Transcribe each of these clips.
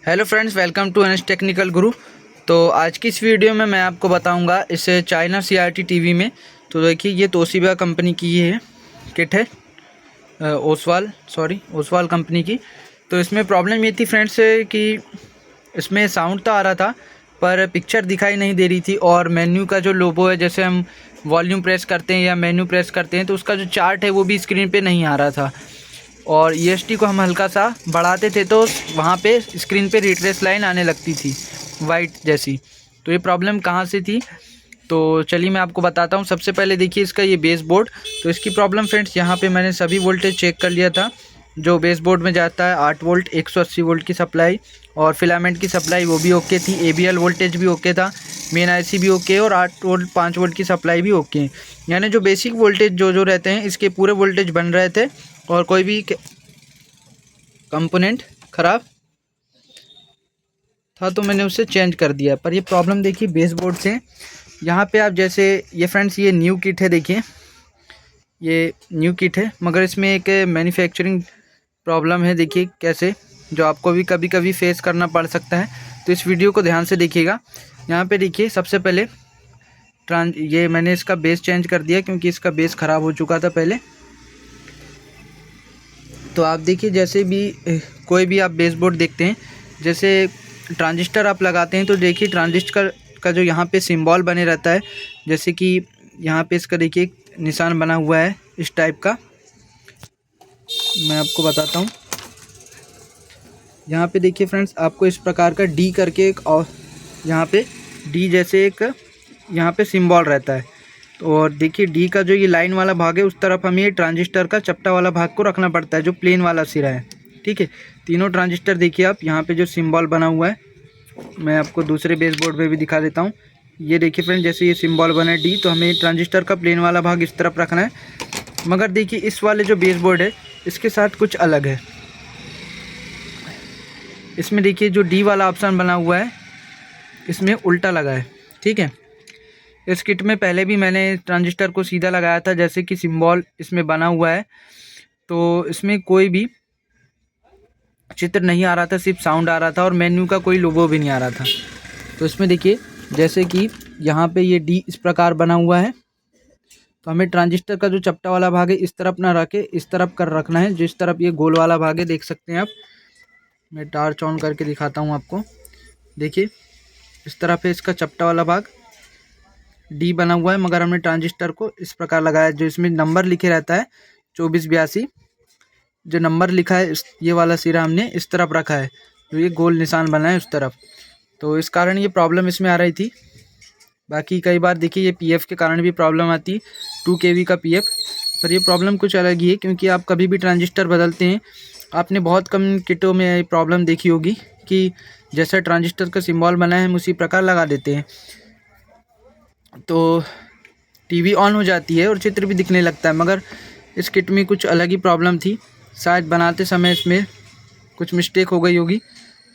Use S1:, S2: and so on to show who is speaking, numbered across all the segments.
S1: Hello friends, welcome to NS technical Guru. तो आज की इस वीडियो में मैं आपको बताऊंगा इस चाइना सीआरटी टीवी में। तो देखिए, ये तोशिबा कंपनी की ये है किट है, ओसवाल कंपनी की। तो इसमें प्रॉब्लम ये थी फ्रेंड्स कि इसमें साउंड तो आ रहा था पर पिक्चर दिखाई नहीं दे रही थी, और मेन्यू का जो लोगो है, जैसे हम वॉल्यूम प्रेस करते हैं या मेन्यू प्रेस करते हैं तो उसका जो चार्ट है वो भी स्क्रीन पे नहीं आ रहा था। और ईएसटी को हम हल्का सा बढ़ाते थे तो वहाँ पे स्क्रीन पे रिट्रेस लाइन आने लगती थी वाइट जैसी। तो ये प्रॉब्लम कहाँ से थी, तो चलिए मैं आपको बताता हूँ। सबसे पहले देखिए इसका ये बेस बोर्ड। तो इसकी प्रॉब्लम फ्रेंड्स, यहाँ पे मैंने सभी वोल्टेज चेक कर लिया था। जो बेस बोर्ड में जाता है 8 वोल्ट 180 वोल्ट की सप्लाई, और फिलामेंट की सप्लाई वो भी ओके थी। एबीएल वोल्टेज भी ओके था, मेन आईसी भी ओके, और 8 वोल्ट 5 वोल्ट की सप्लाई भी ओके। यानी जो बेसिक वोल्टेज जो रहते हैं इसके पूरे वोल्टेज बन रहे थे, और कोई भी कंपोनेंट ख़राब था तो मैंने उसे चेंज कर दिया। पर ये प्रॉब्लम देखिए बेस बोर्ड से। यहाँ पे आप जैसे ये फ्रेंड्स, ये न्यू किट है, देखिए ये न्यू किट है, मगर इसमें एक मैन्युफैक्चरिंग प्रॉब्लम है। देखिए कैसे, जो आपको भी कभी कभी फेस करना पड़ सकता है। तो इस वीडियो को ध्यान से देखिएगा। यहाँ पे देखिए सबसे पहले ये मैंने इसका बेस चेंज कर दिया क्योंकि इसका बेस ख़राब हो चुका था पहले। तो आप देखिए, जैसे भी कोई भी आप बेस बोर्ड देखते हैं, जैसे ट्रांजिस्टर आप लगाते हैं तो देखिए ट्रांजिस्टर का जो यहाँ पे सिंबल बने रहता है, जैसे कि यहाँ पे इसका देखिए निशान बना हुआ है इस टाइप का। मैं आपको बताता हूँ। यहाँ पे देखिए फ्रेंड्स, आपको इस प्रकार का डी करके एक, और यहाँ पे डी जैसे एक यहाँ पे सिंबल रहता है। और देखिए डी का जो ये लाइन वाला भाग है उस तरफ हमें ये ट्रांजिस्टर का चपटा वाला भाग को रखना पड़ता है, जो प्लेन वाला सिरा है। ठीक है, तीनों ट्रांजिस्टर देखिए आप, यहाँ पे जो सिंबल बना हुआ है मैं आपको दूसरे बेस बोर्ड पे भी दिखा देता हूँ। ये देखिए फ्रेंड, जैसे ये सिंबल बना है डी, तो हमें ट्रांजिस्टर का प्लेन वाला भाग इस तरफ रखना है। मगर देखिए इस वाले जो बेस बोर्ड है इसके साथ कुछ अलग है। इसमें देखिए जो डी वाला ऑप्शन बना हुआ है इसमें उल्टा लगा है। ठीक है, इस किट में पहले भी मैंने ट्रांजिस्टर को सीधा लगाया था जैसे कि सिंबल इसमें बना हुआ है, तो इसमें कोई भी चित्र नहीं आ रहा था, सिर्फ साउंड आ रहा था, और मेन्यू का कोई लोगो भी नहीं आ रहा था। तो इसमें देखिए जैसे कि यहाँ पे ये डी इस प्रकार बना हुआ है, तो हमें ट्रांजिस्टर का जो चपटा वाला भाग है इस तरफ ना रखे, इस तरफ कर रखना है। जिस तरफ ये गोल वाला भाग है, देख सकते हैं आप, मैं टार्च ऑन करके दिखाता हूँ आपको। देखिए इस तरफ है इसका चपटा वाला भाग, डी बना हुआ है, मगर हमने ट्रांजिस्टर को इस प्रकार लगाया। जो इसमें नंबर लिखे रहता है 2482, जो नंबर लिखा है ये वाला सिरा हमने इस तरफ रखा है, जो ये गोल निशान बना है उस तरफ। तो इस कारण ये प्रॉब्लम इसमें आ रही थी। बाकी कई बार देखिए ये पीएफ के कारण भी प्रॉब्लम आती, 2 kV का पीएफ। पर ये प्रॉब्लम कुछ अलग ही है, क्योंकि आप कभी भी ट्रांजिस्टर बदलते हैं, आपने बहुत कम किटों में ये प्रॉब्लम देखी होगी कि जैसा ट्रांजिस्टर का सिंबल बना है हम उसी प्रकार लगा देते हैं, तो टीवी ऑन हो जाती है और चित्र भी दिखने लगता है। मगर इस किट में कुछ अलग ही प्रॉब्लम थी, शायद बनाते समय इसमें कुछ मिस्टेक हो गई होगी।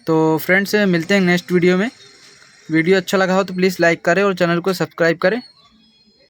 S1: तो फ्रेंड्स, मिलते हैं नेक्स्ट वीडियो में। वीडियो अच्छा लगा हो तो प्लीज़ लाइक करें और चैनल को सब्सक्राइब करें।